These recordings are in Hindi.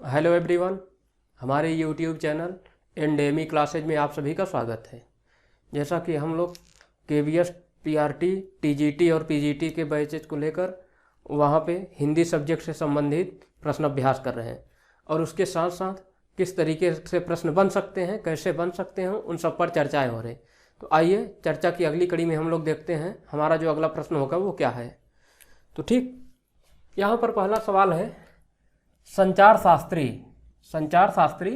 हेलो एवरीवन, हमारे यूट्यूब चैनल एंडेमी क्लासेज में आप सभी का स्वागत है। जैसा कि हम लोग केवीएस, पीआरटी, टीजीटी और पीजीटी के बैचेज को लेकर वहाँ पे हिंदी सब्जेक्ट से संबंधित प्रश्न अभ्यास कर रहे हैं और उसके साथ साथ किस तरीके से प्रश्न बन सकते हैं, कैसे बन सकते हैं, उन सब पर चर्चाएँ हो रही। तो आइए चर्चा की अगली कड़ी में हम लोग देखते हैं हमारा जो अगला प्रश्न होगा वो क्या है। तो ठीक यहाँ पर पहला सवाल है, संचार शास्त्री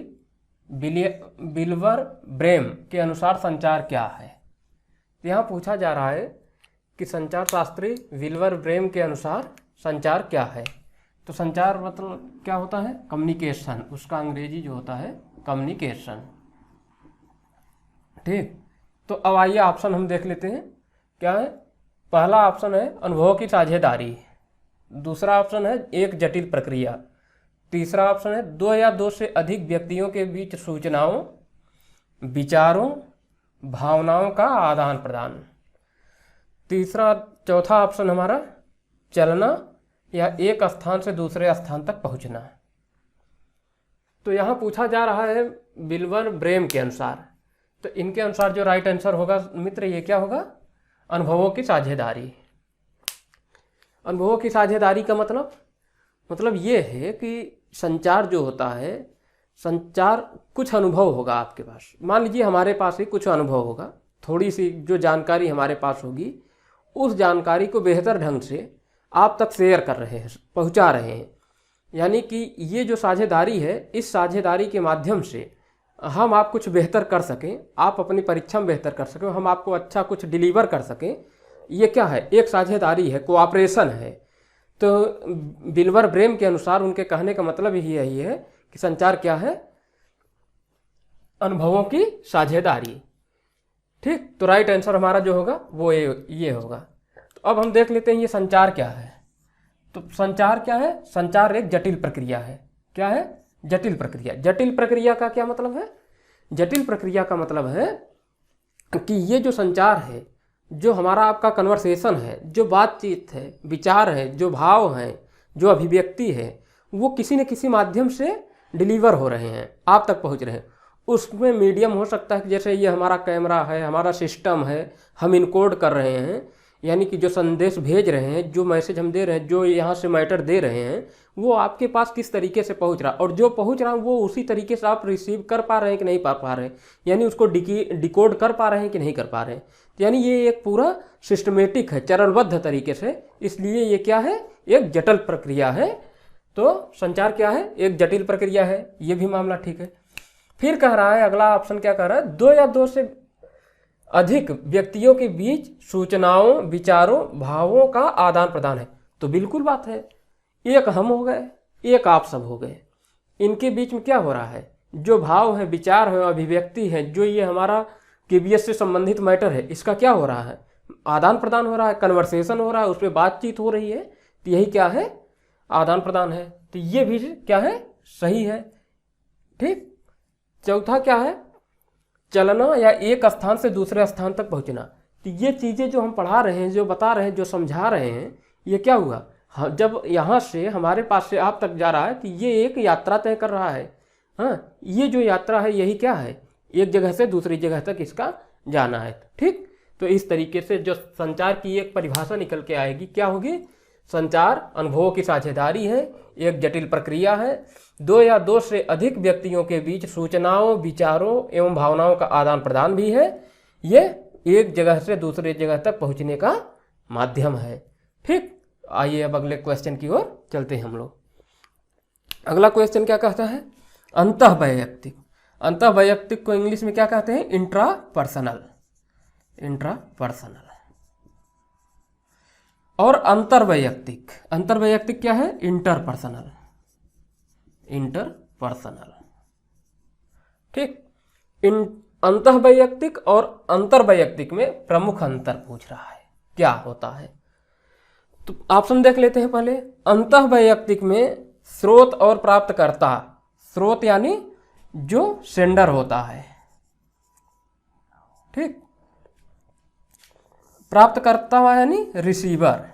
विल्बर ब्रेम के अनुसार संचार क्या है। तो यहाँ पूछा जा रहा है कि संचार शास्त्री विल्बर ब्रेम के अनुसार संचार क्या है। तो संचार मतलब क्या होता है? कम्युनिकेशन, उसका अंग्रेजी जो होता है कम्युनिकेशन। ठीक, तो अब आइए ऑप्शन हम देख लेते हैं क्या है। पहला ऑप्शन है अनुभव की साझेदारी, दूसरा ऑप्शन है एक जटिल प्रक्रिया, तीसरा ऑप्शन है दो या दो से अधिक व्यक्तियों के बीच सूचनाओं, विचारों, भावनाओं का आदान प्रदान, चौथा ऑप्शन हमारा चलना या एक स्थान से दूसरे स्थान तक पहुंचना। तो यहाँ पूछा जा रहा है विल्बर ब्रेम के अनुसार, तो इनके अनुसार जो राइट आंसर होगा मित्र ये क्या होगा? अनुभवों की साझेदारी। अनुभवों की साझेदारी का मतलब ये है कि संचार जो होता है, संचार कुछ अनुभव होगा आपके पास। मान लीजिए हमारे पास ही कुछ अनुभव होगा, थोड़ी सी जो जानकारी हमारे पास होगी, उस जानकारी को बेहतर ढंग से आप तक शेयर कर रहे हैं, पहुंचा रहे हैं। यानी कि ये जो साझेदारी है, इस साझेदारी के माध्यम से हम आप कुछ बेहतर कर सकें, आप अपनी परीक्षा में बेहतर कर सकें, हम आपको अच्छा कुछ डिलीवर कर सकें। ये क्या है? एक साझेदारी है, कोऑपरेशन है। तो विल्बर ब्रेम के अनुसार उनके कहने का मतलब ही यही है कि संचार क्या है? अनुभवों की साझेदारी। ठीक, तो राइट आंसर हमारा जो होगा वो ये होगा। तो अब हम देख लेते हैं ये संचार क्या है। तो संचार क्या है? संचार एक जटिल प्रक्रिया है। क्या है? जटिल प्रक्रिया। जटिल प्रक्रिया का क्या मतलब है? जटिल प्रक्रिया का मतलब है कि ये जो संचार है, जो हमारा आपका कन्वर्सेशन है, जो बातचीत है, विचार है, जो भाव हैं, जो अभिव्यक्ति है, वो किसी न किसी माध्यम से डिलीवर हो रहे हैं, आप तक पहुंच रहे हैं। उसमें मीडियम हो सकता है कि जैसे ये हमारा कैमरा है, हमारा सिस्टम है, हम इनकोड कर रहे हैं, यानी कि जो संदेश भेज रहे हैं, जो मैसेज हम दे रहे हैं, जो यहाँ से मैटर दे रहे हैं, वो आपके पास किस तरीके से पहुँच रहा है, और जो पहुँच रहा है वो उसी तरीके से आप रिसीव कर पा रहे हैं कि नहीं पा रहे हैं, यानी उसको डिकोड कर पा रहे हैं कि नहीं कर पा रहे हैं। यानी ये एक पूरा सिस्टमेटिक है, चरणबद्ध तरीके से, इसलिए ये क्या है? एक जटिल प्रक्रिया है। तो संचार क्या है? एक जटिल प्रक्रिया है। ये भी मामला ठीक है। फिर कह रहा है अगला ऑप्शन क्या कह रहा है? दो या दो से अधिक व्यक्तियों के बीच सूचनाओं, विचारों, भावों का आदान प्रदान है। तो बिल्कुल बात है, एक हम हो गए, एक आप सब हो गए। इनके बीच में क्या हो रहा है? जो भाव है, विचार है, अभिव्यक्ति है, जो ये हमारा केवीएस से संबंधित मैटर है, इसका क्या हो रहा है? आदान प्रदान हो रहा है, कन्वर्सेशन हो रहा है, उस पर बातचीत हो रही है। तो यही क्या है? आदान प्रदान है। तो ये भी क्या है? सही है। ठीक, चौथा क्या है? चलना या एक स्थान से दूसरे स्थान तक पहुंचना। तो ये चीज़ें जो हम पढ़ा रहे हैं, जो बता रहे हैं, जो समझा रहे हैं, ये क्या हुआ? हाँ, जब यहाँ से हमारे पास से आप तक जा रहा है तो ये एक यात्रा तय कर रहा है। हाँ, ये जो यात्रा है यही क्या है? एक जगह से दूसरी जगह तक इसका जाना है। ठीक, तो इस तरीके से जो संचार की एक परिभाषा निकल के आएगी, क्या होगी? संचार अनुभवों की साझेदारी है, एक जटिल प्रक्रिया है, दो या दो से अधिक व्यक्तियों के बीच सूचनाओं, विचारों एवं भावनाओं का आदान प्रदान भी है, ये एक जगह से दूसरे जगह तक पहुंचने का माध्यम है। ठीक, आइए अब अगले क्वेश्चन की ओर चलते हैं हम लोग। अगला क्वेश्चन क्या कहता है? अंतःवैयक्तिक। अंतःवैयक्तिक को इंग्लिश में क्या कहते हैं? इंट्रापर्सनल। इंट्रापर्सनल। और अंतर्वैयक्तिक। अंतर्वैयक्तिक क्या है? इंटरपर्सनल। इंटरपर्सनल। ठीक, इन अंतःवैयक्तिक और अंतर्वैयक्तिक में प्रमुख अंतर पूछ रहा है, क्या होता है? तो ऑप्शन देख लेते हैं पहले। अंतःवैयक्तिक में स्रोत और प्राप्तकर्ता, स्रोत यानी जो सेंडर होता है, ठीक, प्राप्तकर्ता यानी रिसीवर,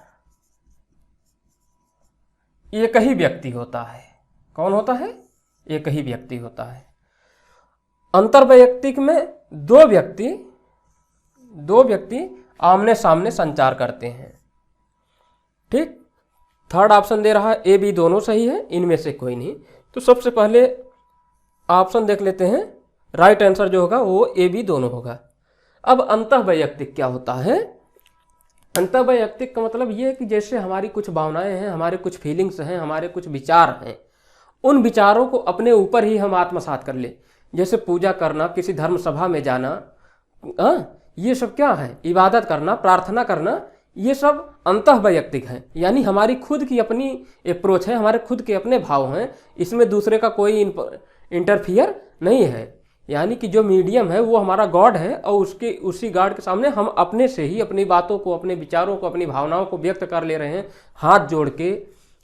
एक ही व्यक्ति होता है। कौन होता है? एक ही व्यक्ति होता है। अंतर्वैयक्तिक में दो व्यक्ति आमने सामने संचार करते हैं। ठीक, थर्ड ऑप्शन दे रहा है ए बी दोनों सही है, इनमें से कोई नहीं। तो सबसे पहले ऑप्शन देख लेते हैं, राइट आंसर जो होगा वो ए बी दोनों होगा। अब अंतर्वैयक्तिक क्या होता है? अंतर्वैयक्तिक का मतलब ये है कि जैसे हमारी कुछ भावनाएं हैं, हमारे कुछ फीलिंग्स हैं, हमारे कुछ विचार हैं, उन विचारों को अपने ऊपर ही हम आत्मसात कर ले। जैसे पूजा करना, किसी धर्म सभा में जाना, ये सब क्या है? इबादत करना, प्रार्थना करना, ये सब अंतर्वैयक्तिक है। यानी हमारी खुद की अपनी अप्रोच है, हमारे खुद के अपने भाव हैं, इसमें दूसरे का कोई इंटरफियर नहीं है। यानी कि जो मीडियम है वो हमारा गॉड है, और उसी गॉड के सामने हम अपने से ही अपनी बातों को, अपने विचारों को, अपनी भावनाओं को व्यक्त कर ले रहे हैं, हाथ जोड़ के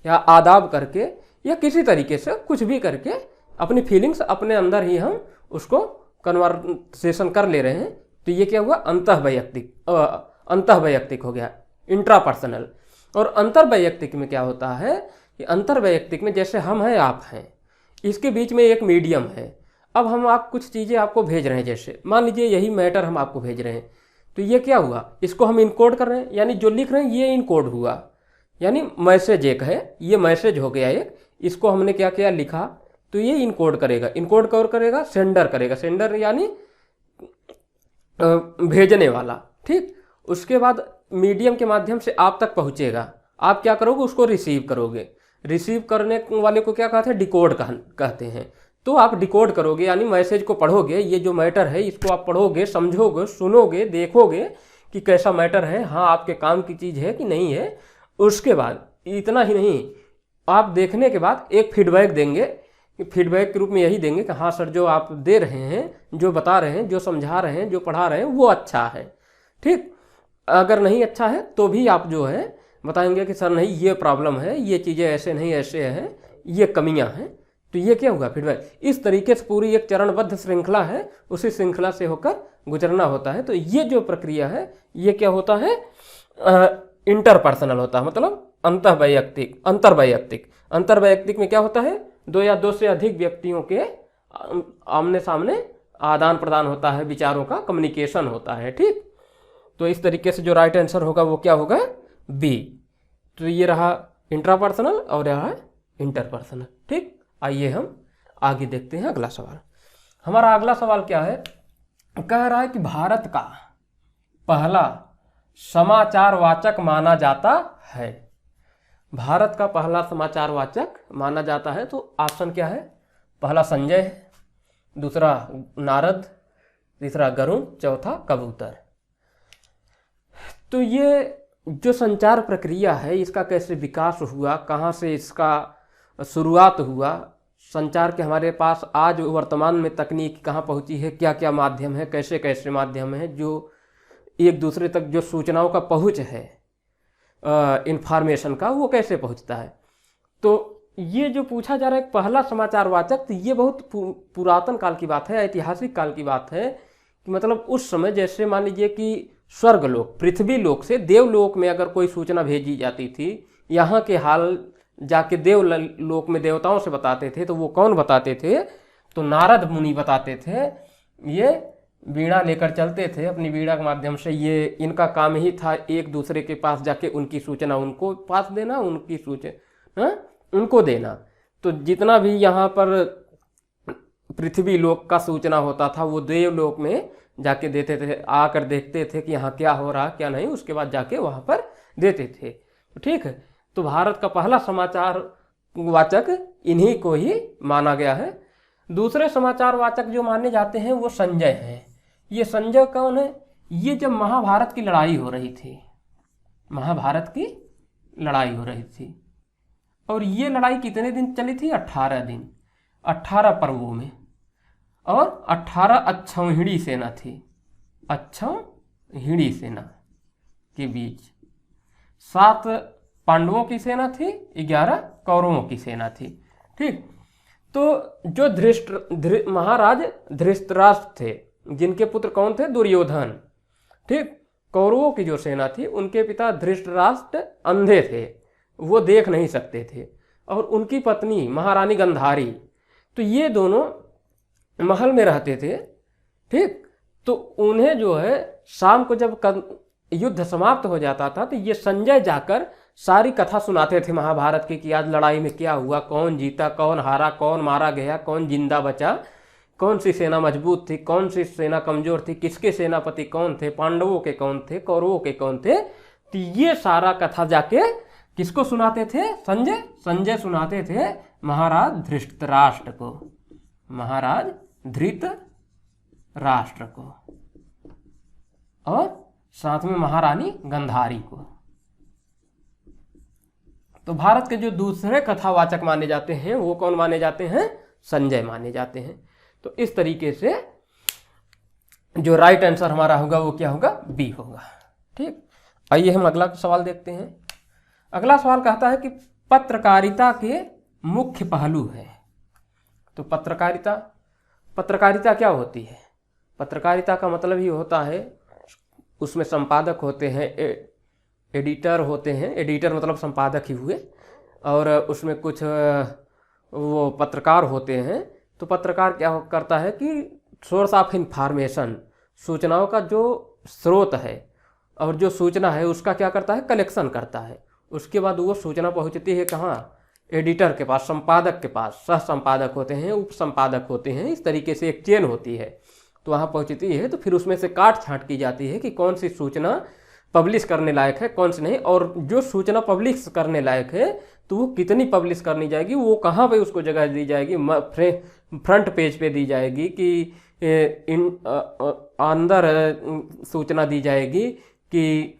या आदाब करके या किसी तरीके से कुछ भी करके अपनी फीलिंग्स अपने अंदर ही हम उसको कन्वर्सेशन कर ले रहे हैं। तो ये क्या हुआ? अंतर्वैयक्तिक हो गया, इंट्रापर्सनल। और अंतर्वैयक्तिक में क्या होता है कि अंतर्वैयक्तिक में जैसे हम हैं, आप हैं, इसके बीच में एक मीडियम है। अब हम आप कुछ चीज़ें आपको भेज रहे हैं, जैसे मान लीजिए यही मैटर हम आपको भेज रहे हैं, तो ये क्या हुआ? इसको हम इनकोड कर रहे हैं, यानी जो लिख रहे हैं ये इनकोड हुआ, यानी मैसेज एक है, ये मैसेज हो गया एक। इसको हमने क्या किया? लिखा, तो ये इनकोड करेगा। इनकोड कौन करेगा? सेंडर करेगा। सेंडर यानी भेजने वाला। ठीक, उसके बाद मीडियम के माध्यम से आप तक पहुंचेगा। आप क्या करोगे? उसको रिसीव करोगे। रिसीव करने वाले को क्या कहते हैं? डिकोड कहते हैं। तो आप डिकोड करोगे, यानी मैसेज को पढ़ोगे। ये जो मैटर है इसको आप पढ़ोगे, समझोगे, सुनोगे, देखोगे कि कैसा मैटर है, हाँ आपके काम की चीज़ है कि नहीं है। उसके बाद इतना ही नहीं, आप देखने के बाद एक फीडबैक देंगे। फीडबैक के रूप में यही देंगे कि हाँ सर, जो आप दे रहे हैं, जो बता रहे हैं, जो समझा रहे हैं, जो पढ़ा रहे हैं, वो अच्छा है। ठीक, अगर नहीं अच्छा है तो भी आप जो है बताएंगे कि सर नहीं, ये प्रॉब्लम है, ये चीज़ें ऐसे नहीं ऐसे हैं, ये कमियां हैं। तो ये क्या हुआ? फीडबैक। इस तरीके से पूरी एक चरणबद्ध श्रृंखला है, उसी श्रृंखला से होकर गुजरना होता है। तो ये जो प्रक्रिया है ये क्या होता है? इंटरपर्सनल होता है, मतलब अंतर्वैयक्तिक में क्या होता है? दो या दो से अधिक व्यक्तियों के आमने सामने आदान प्रदान होता है, विचारों का कम्युनिकेशन होता है। ठीक, तो इस तरीके से जो राइट आंसर होगा वो क्या होगा? बी। तो ये रहा इंट्रापर्सनल और रहा इंटरपर्सनल। ठीक, आइए हम आगे देखते हैं अगला सवाल। हमारा अगला सवाल क्या है? कह रहा है कि भारत का पहला समाचारवाचक माना जाता है। भारत का पहला समाचारवाचक माना जाता है, तो ऑप्शन क्या है? पहला संजय है, दूसरा नारद, तीसरा गरुड़, चौथा कबूतर। तो ये जो संचार प्रक्रिया है इसका कैसे विकास हुआ, कहाँ से इसका शुरुआत हुआ, संचार के हमारे पास आज वर्तमान में तकनीक कहाँ पहुँची है, क्या क्या माध्यम है, कैसे कैसे माध्यम है, जो एक दूसरे तक जो सूचनाओं का पहुँच है, इन्फॉर्मेशन का, वो कैसे पहुँचता है। तो ये जो पूछा जा रहा है पहला समाचारवाचक, तो ये बहुत पुरातन काल की बात है, ऐतिहासिक काल की बात है। कि मतलब उस समय जैसे मान लीजिए कि स्वर्गलोक, पृथ्वी लोक से देवलोक में अगर कोई सूचना भेजी जाती थी, यहाँ के हाल जाके देवलोक में देवताओं से बताते थे, तो वो कौन बताते थे? तो नारद मुनि बताते थे। ये वीणा लेकर चलते थे, अपनी वीणा के माध्यम से। ये इनका काम ही था एक दूसरे के पास जाके उनकी सूचना उनको पास देना, उनकी सूचना उनको देना। तो जितना भी यहाँ पर पृथ्वी लोक का सूचना होता था वो देवलोक में जाके देते थे, आकर देखते थे कि यहाँ क्या हो रहा क्या नहीं, उसके बाद जाके वहाँ पर देते थे। ठीक है, तो भारत का पहला समाचार वाचक इन्हीं को ही माना गया है। दूसरे समाचार वाचक जो माने जाते हैं वो संजय हैं। ये संजय कौन है? ये जब महाभारत की लड़ाई हो रही थी, महाभारत की लड़ाई हो रही थी, और ये लड़ाई कितने दिन चली थी? 18 दिन, 18 पर्वों में, और 18 अक्षौहिणी सेना थी। अक्षौहिणी सेना के बीच 7 पांडवों की सेना थी, 11 कौरवों की सेना थी। ठीक, तो जो महाराज धृतराष्ट्र थे, जिनके पुत्र कौन थे? दुर्योधन। ठीक, कौरवों की जो सेना थी उनके पिता धृतराष्ट्र अंधे थे, वो देख नहीं सकते थे, और उनकी पत्नी महारानी गंधारी। तो तो ये दोनों महल में रहते थे, ठीक। तो उन्हें जो है शाम को जब युद्ध समाप्त हो जाता था तो ये संजय जाकर सारी कथा सुनाते थे महाभारत की कि आज लड़ाई में क्या हुआ, कौन जीता, कौन हारा, कौन मारा गया, कौन जिंदा बचा, कौन सी सेना मजबूत थी, कौन सी सेना कमजोर थी, किसके सेनापति कौन थे, पांडवों के कौन थे, कौरवों के कौन थे। तो ये सारा कथा जाके किसको सुनाते थे? संजय सुनाते थे महाराज धृतराष्ट्र को, महाराज धृतराष्ट्र को, और साथ में महारानी गांधारी को। तो भारत के जो दूसरे कथावाचक माने जाते हैं वो कौन माने जाते हैं? संजय माने जाते हैं। तो इस तरीके से जो राइट आंसर हमारा होगा वो क्या होगा? बी होगा, ठीक। आइए हम अगला सवाल देखते हैं। अगला सवाल कहता है कि पत्रकारिता के मुख्य पहलू है। तो पत्रकारिता क्या होती है? पत्रकारिता का मतलब ही होता है उसमें संपादक होते हैं, एडिटर होते हैं, एडिटर मतलब संपादक ही हुए, और उसमें कुछ वो पत्रकार होते हैं। तो पत्रकार क्या करता है कि सोर्स ऑफ इंफॉर्मेशन, सूचनाओं का जो स्रोत है और जो सूचना है उसका क्या करता है? कलेक्शन करता है। उसके बाद वो सूचना पहुंचती है कहाँ? एडिटर के पास, संपादक के पास। सह संपादक होते हैं, उप संपादक होते हैं, इस तरीके से एक चेन होती है। तो वहाँ पहुँचती है तो फिर उसमें से काट छाँट की जाती है कि कौन सी सूचना पब्लिश करने लायक है, कौन सी नहीं। और जो सूचना पब्लिश करने लायक है तो वो कितनी पब्लिश करनी जाएगी, वो कहाँ पे उसको जगह दी जाएगी, फ्रंट पेज पे दी जाएगी कि अंदर सूचना दी जाएगी कि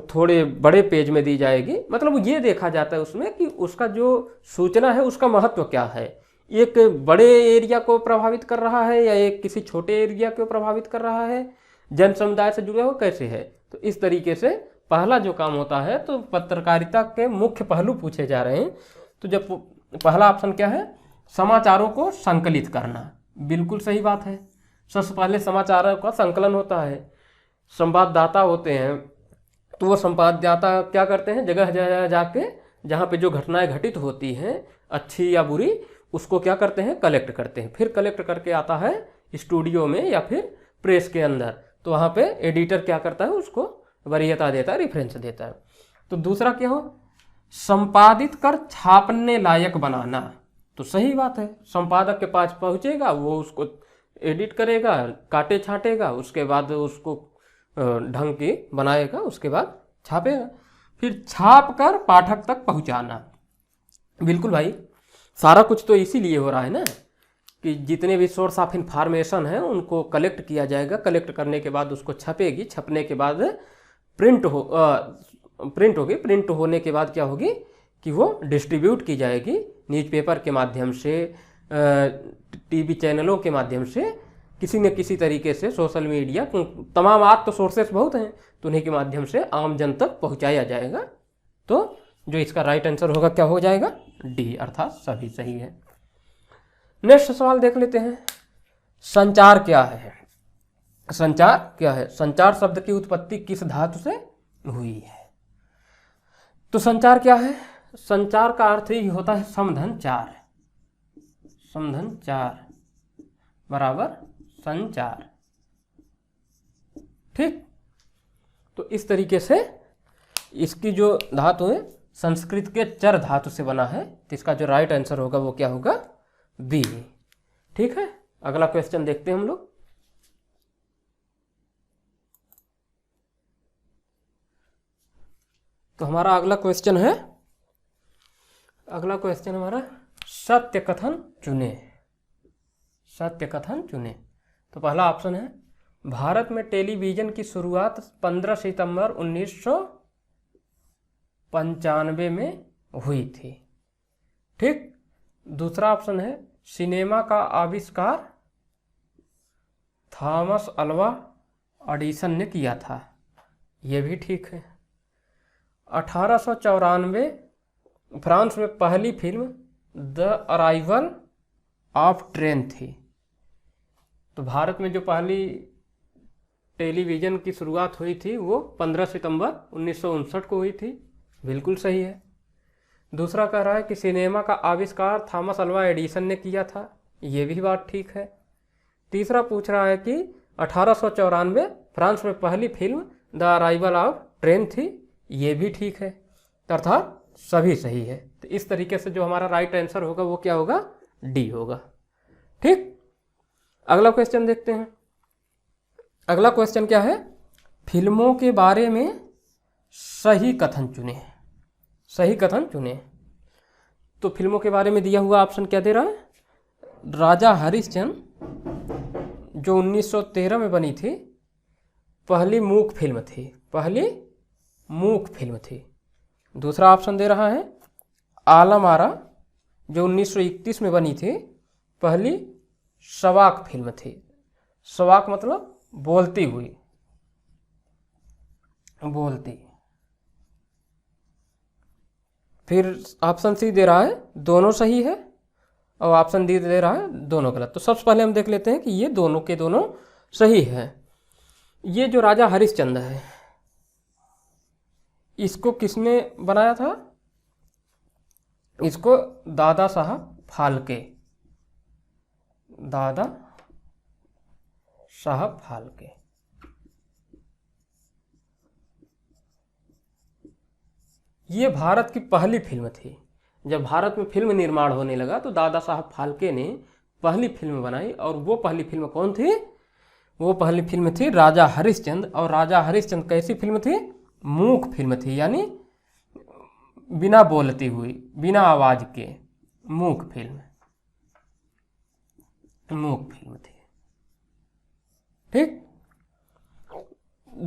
थोड़े बड़े पेज में दी जाएगी। मतलब ये देखा जाता है उसमें कि उसका जो सूचना है उसका महत्व क्या है, एक बड़े एरिया को प्रभावित कर रहा है या एक किसी छोटे एरिया को प्रभावित कर रहा है, जन समुदाय से जुड़ा हुआ कैसे है। तो इस तरीके से पहला जो काम होता है, तो पत्रकारिता के मुख्य पहलू पूछे जा रहे हैं। तो जब पहला ऑप्शन क्या है? समाचारों को संकलित करना। बिल्कुल सही बात है। सबसे पहले समाचारों का संकलन होता है। संवाददाता होते हैं तो वो संवाददाता क्या करते हैं? जगह जगह जाके जहाँ पे जो घटनाएं घटित होती हैं अच्छी या बुरी, उसको क्या करते हैं? कलेक्ट करते हैं। फिर कलेक्ट करके आता है स्टूडियो में या फिर प्रेस के अंदर। तो वहाँ पे एडिटर क्या करता है? उसको वरीयता देता है, रेफरेंस देता है। तो दूसरा क्या हो? संपादित कर छापने लायक बनाना। तो सही बात है, संपादक के पास पहुँचेगा, वो उसको एडिट करेगा, काटे छाटेगा, उसके बाद उसको ढंग की बनाएगा, उसके बाद छापेगा, फिर छाप कर पाठक तक पहुँचाना। बिल्कुल भाई, सारा कुछ तो इसीलिए हो रहा है ना कि जितने भी सोर्स ऑफ इंफॉर्मेशन हैं उनको कलेक्ट किया जाएगा। कलेक्ट करने के बाद उसको छपेगी, छपने के बाद प्रिंट होगी, प्रिंट होने के बाद क्या होगी कि वो डिस्ट्रीब्यूट की जाएगी न्यूज़पेपर के माध्यम से, टीवी चैनलों के माध्यम से, किसी न किसी तरीके से, सोशल मीडिया, तमाम आज तो सोर्सेस बहुत हैं, तो उन्हीं के माध्यम से आम जन तक पहुंचाया जाएगा। तो जो इसका राइट आंसर होगा क्या हो जाएगा? डी, अर्थात सभी सही है। नेक्स्ट सवाल देख लेते हैं। संचार क्या है? संचार क्या है? संचार शब्द की उत्पत्ति किस धातु से हुई है? तो संचार क्या है? संचार का अर्थ ही होता है समधन चार। समधन चार बराबर संचार, ठीक। तो इस तरीके से इसकी जो धातु है संस्कृत के चर धातु से बना है। तो इसका जो राइट आंसर होगा वो क्या होगा? बी, ठीक है। अगला क्वेश्चन देखते हैं हम लोग। तो हमारा अगला क्वेश्चन है, अगला क्वेश्चन हमारा सत्य कथन चुने। सत्य कथन चुने। तो पहला ऑप्शन है भारत में टेलीविजन की शुरुआत 15 सितंबर 1995 में हुई थी, ठीक। दूसरा ऑप्शन है सिनेमा का आविष्कार थॉमस अल्वा एडिसन ने किया था, यह भी ठीक है। 1894 फ्रांस में पहली film the arrival of train थी। तो भारत में जो पहली टेलीविज़न की शुरुआत हुई थी वो 15 सितंबर 1959 को हुई थी, बिल्कुल सही है। दूसरा कह रहा है कि सिनेमा का आविष्कार थॉमस अल्वा एडिसन ने किया था, ये भी बात ठीक है। तीसरा पूछ रहा है कि 1894 फ्रांस में पहली film the arrival of train थी, ये भी ठीक है। अर्थात सभी सही है। तो इस तरीके से जो हमारा राइट आंसर होगा वो क्या होगा, डी होगा। ठीक, अगला क्वेश्चन देखते हैं। अगला क्वेश्चन क्या है, फिल्मों के बारे में सही कथन चुने। सही कथन चुने। तो फिल्मों के बारे में दिया हुआ ऑप्शन क्या दे रहा है, राजा हरिश्चंद्र जो 1913 में बनी थी, पहली मूक फिल्म थी, पहली मूक फिल्म थी। दूसरा ऑप्शन दे रहा है आलम आरा जो 1931 में बनी थी, पहली सवाक फिल्म थी। सवाक मतलब बोलती हुई, बोलती। फिर ऑप्शन सी दे रहा है दोनों सही है, और ऑप्शन डी दे रहा है दोनों गलत। तो सबसे पहले हम देख लेते हैं कि ये दोनों के दोनों सही है। ये जो राजा हरिश्चंद्र है, इसको किसने बनाया था, इसको दादा साहब फाल्के, दादा साहब फाल्के। ये भारत की पहली फिल्म थी। जब भारत में फिल्म निर्माण होने लगा तो दादा साहब फाल्के ने पहली फिल्म बनाई, और वो पहली फिल्म कौन थी, वो पहली फिल्म थी राजा हरिश्चंद्र। और राजा हरिश्चंद्र कैसी फिल्म थी, मूक फिल्म थी, यानी बिना बोलती हुई, बिना आवाज के, मूक फिल्म, मूक फिल्म थी। ठीक,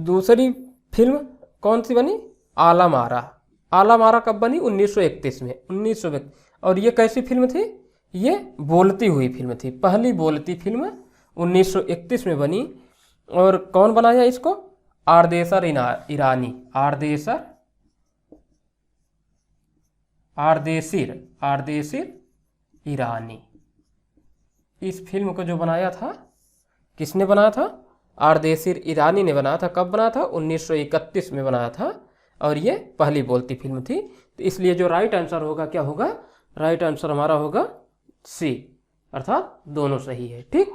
दूसरी फिल्म कौन सी बनी, आलम आरा। आलम आरा कब बनी, 1931 में, 1931। और ये कैसी फिल्म थी, ये बोलती हुई फिल्म थी, पहली बोलती फिल्म 1931 में बनी। और कौन बनाया इसको, आर्देसर ईरानी, आर्देसिर ईरानी। इस फिल्म को जो बनाया था, किसने बनाया था, आर्देसिर ईरानी ने बनाया था। कब बनाया था, 1931 में बनाया था, और ये पहली बोलती फिल्म थी। तो इसलिए जो राइट आंसर होगा क्या होगा, राइट आंसर हमारा होगा सी, अर्थात दोनों सही है। ठीक,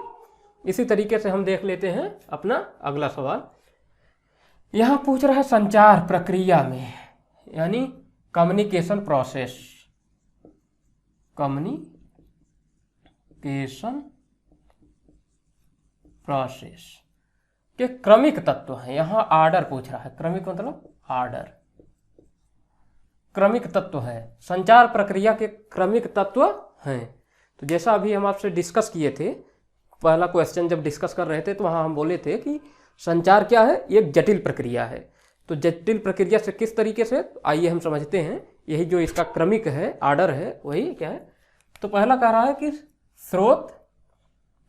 इसी तरीके से हम देख लेते हैं अपना अगला सवाल। यहाँ पूछ रहा है संचार प्रक्रिया में, यानी कम्युनिकेशन प्रोसेस, कम्युनिकेशन प्रोसेस के क्रमिक तत्व हैं। यहाँ आर्डर पूछ रहा है, क्रमिक मतलब आर्डर, क्रमिक तत्व है, संचार प्रक्रिया के क्रमिक तत्व हैं। तो जैसा अभी हम आपसे डिस्कस किए थे, पहला क्वेश्चन जब डिस्कस कर रहे थे तो वहाँ हम बोले थे कि संचार क्या है, एक जटिल प्रक्रिया है। तो जटिल प्रक्रिया से किस तरीके से, तो आइए हम समझते हैं। यही जो इसका क्रमिक है, आर्डर है, वही क्या है। तो पहला कह रहा है कि स्रोत,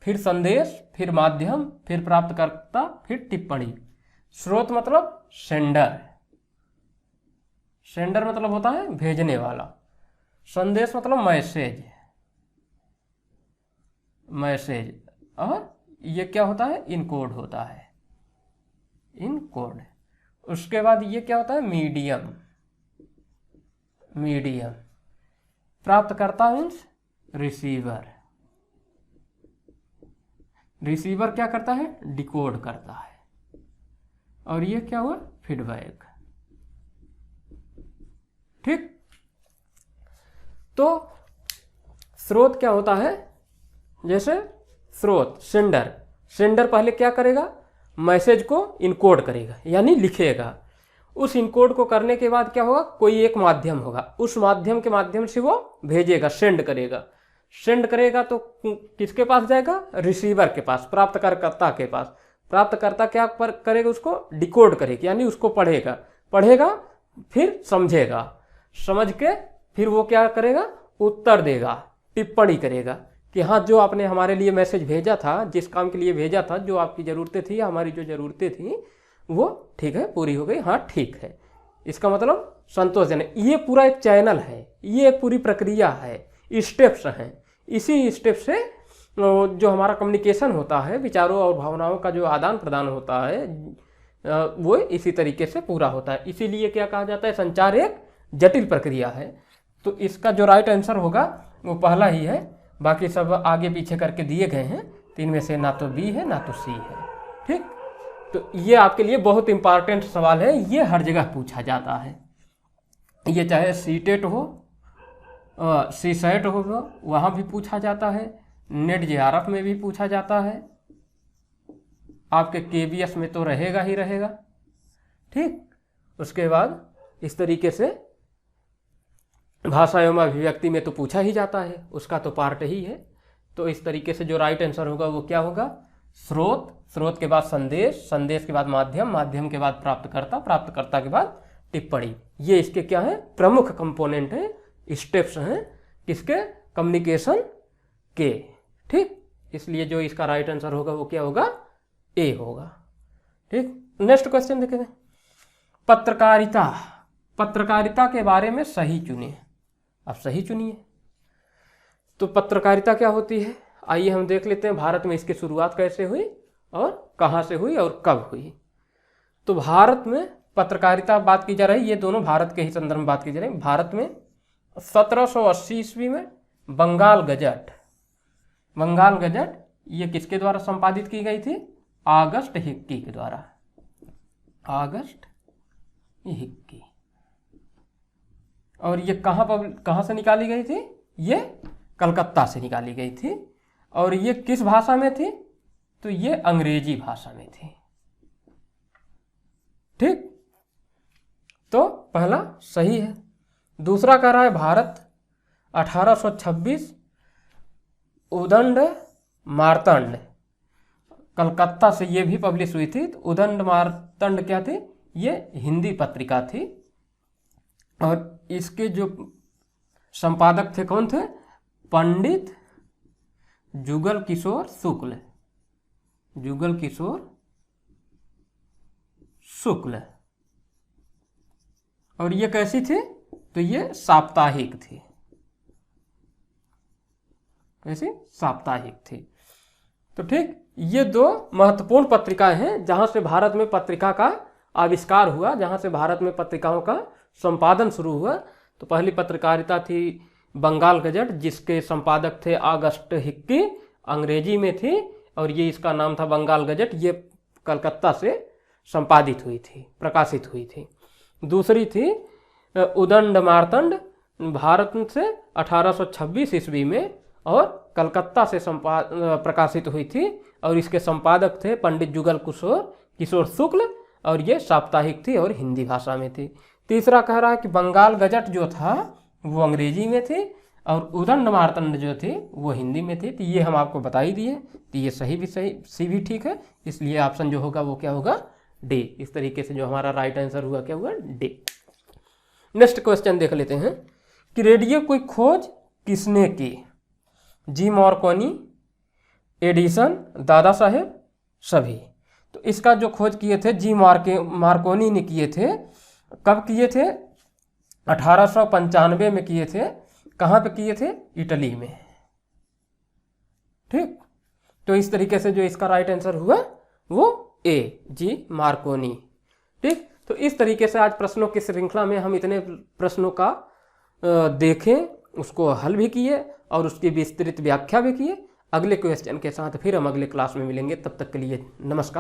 फिर संदेश, फिर माध्यम, फिर प्राप्तकर्ता, फिर टिप्पणी। स्रोत मतलब सेंडर, सेंडर मतलब होता है भेजने वाला। संदेश मतलब मैसेज, मैसेज। और ये क्या होता है, इनकोड होता है, इनकोड। उसके बाद ये क्या होता है, मीडियम, मीडियम। प्राप्तकर्ता मीन्स रिसीवर, रिसीवर क्या करता है, डिकोड करता है। और ये क्या हुआ, फीडबैक। ठीक, तो स्रोत क्या होता है, जैसे स्रोत सेंडर, सेंडर पहले क्या करेगा, मैसेज को इनकोड करेगा, यानी लिखेगा। उस इनकोड को करने के बाद क्या होगा, कोई एक माध्यम होगा, उस माध्यम के माध्यम से वो भेजेगा, सेंड करेगा। सेंड करेगा तो किसके पास जाएगा, रिसीवर के पास, प्राप्तकर्ता के पास। प्राप्तकर्ता क्या करेगा, उसको डिकोड करेगा, यानी उसको पढ़ेगा, पढ़ेगा फिर समझेगा, समझ के फिर वो क्या करेगा, उत्तर देगा, टिप्पणी करेगा कि हाँ जो आपने हमारे लिए मैसेज भेजा था, जिस काम के लिए भेजा था, जो आपकी ज़रूरतें थी, हमारी जो ज़रूरतें थी वो ठीक है, पूरी हो गई, हाँ ठीक है। इसका मतलब संतोषजनक। ये पूरा एक चैनल है, ये एक पूरी प्रक्रिया है, स्टेप्स हैं। इसी स्टेप से जो हमारा कम्युनिकेशन होता है, विचारों और भावनाओं का जो आदान प्रदान होता है, वो इसी तरीके से पूरा होता है। इसीलिए क्या कहा जाता है, संचार एक जटिल प्रक्रिया है। तो इसका जो राइट आंसर होगा वो पहला ही है, बाकी सब आगे पीछे करके दिए गए हैं। तो इनमें से ना तो बी है ना तो सी है। ठीक, तो ये आपके लिए बहुत इंपॉर्टेंट सवाल है, ये हर जगह पूछा जाता है। ये चाहे सीटेट हो, सी सेट हो, वहाँ भी पूछा जाता है, नेट जेआरएफ में भी पूछा जाता है, आपके केबीएस में तो रहेगा ही रहेगा। ठीक, उसके बाद इस तरीके से भाषा एवं अभिव्यक्ति में तो पूछा ही जाता है, उसका तो पार्ट ही है। तो इस तरीके से जो राइट आंसर होगा वो क्या होगा? स्रोत, स्रोत के बाद संदेश, संदेश के बाद माध्यम, माध्यम के बाद प्राप्तकर्ता, प्राप्तकर्ता के बाद टिप्पणी। ये इसके क्या है? प्रमुख कंपोनेंट हैं, स्टेप्स हैं किसके? कम्युनिकेशन के। ठीक, इसलिए जो इसका राइट आंसर होगा वो क्या होगा? ए होगा। ठीक, नेक्स्ट क्वेश्चन देखेंगे। पत्रकारिता, पत्रकारिता के बारे में सही चुनिए। अब सही चुनिए। तो पत्रकारिता क्या होती है, आइए हम देख लेते हैं। भारत में इसकी शुरुआत कैसे हुई और कहाँ से हुई और कब हुई। तो भारत में पत्रकारिता बात की जा रही है, ये दोनों भारत के ही संदर्भ में बात की जा रही है। भारत में 1780 ईस्वी में बंगाल गजट, बंगाल गजट ये किसके द्वारा संपादित की गई थी? ऑगस्ट हिक्की के द्वारा, ऑगस्ट हिक्की। और ये कहाँ से निकाली गई थी? ये कलकत्ता से निकाली गई थी। और ये किस भाषा में थी? तो ये अंग्रेजी भाषा में थी। ठीक, तो पहला सही है। दूसरा कह रहा है भारत 1826 उदंड मार्तंड, कलकत्ता से ये भी पब्लिश हुई थी। तो उदंड मार्तंड क्या थी? ये हिंदी पत्रिका थी। और इसके जो संपादक थे कौन थे? पंडित जुगल किशोर शुक्ल, जुगल किशोर शुक्ल। और ये कैसी थी? तो ये साप्ताहिक थी। कैसी? साप्ताहिक थी। तो ठीक, ये दो महत्वपूर्ण पत्रिकाएं हैं जहां से भारत में पत्रिका का आविष्कार हुआ, जहां से भारत में पत्रिकाओं का संपादन शुरू हुआ। तो पहली पत्रकारिता थी बंगाल गजट, जिसके संपादक थे ऑगस्ट हिक्की, अंग्रेजी में थी। और ये इसका नाम था बंगाल गजट, ये कलकत्ता से संपादित हुई थी, प्रकाशित हुई थी। दूसरी थी उदंड मार्तंड, भारत से 1826 ईस्वी में और कलकत्ता से प्रकाशित हुई थी। और इसके संपादक थे पंडित जुगल किशोर शुक्ल, और ये साप्ताहिक थी और हिंदी भाषा में थी। तीसरा कह रहा है कि बंगाल गजट जो था वो अंग्रेजी में थी और उदंड मार्तंड जो थी वो हिंदी में थी। तो ये हम आपको बता ही दिए। तो ये सही भी सही, सी भी ठीक है, इसलिए ऑप्शन जो होगा वो क्या होगा? डी। इस तरीके से जो हमारा राइट आंसर हुआ क्या हुआ? डी। नेक्स्ट क्वेश्चन देख लेते हैं कि रेडियो की खोज किसने की? जी मार्कोनी, एडिसन, दादा साहेब, सभी। तो इसका जो खोज किए थे जी मार्कोनी ने किए थे। कब किए थे? 1895 में किए थे। कहाँ पे किए थे? इटली में। ठीक, तो इस तरीके से जो इसका राइट आंसर हुआ वो ए, जी मार्कोनी। ठीक, तो इस तरीके से आज प्रश्नों की श्रृंखला में हम इतने प्रश्नों का देखें, उसको हल भी किए और उसकी विस्तृत व्याख्या भी किए। अगले क्वेश्चन के साथ फिर हम अगले क्लास में मिलेंगे। तब तक के लिए नमस्कार।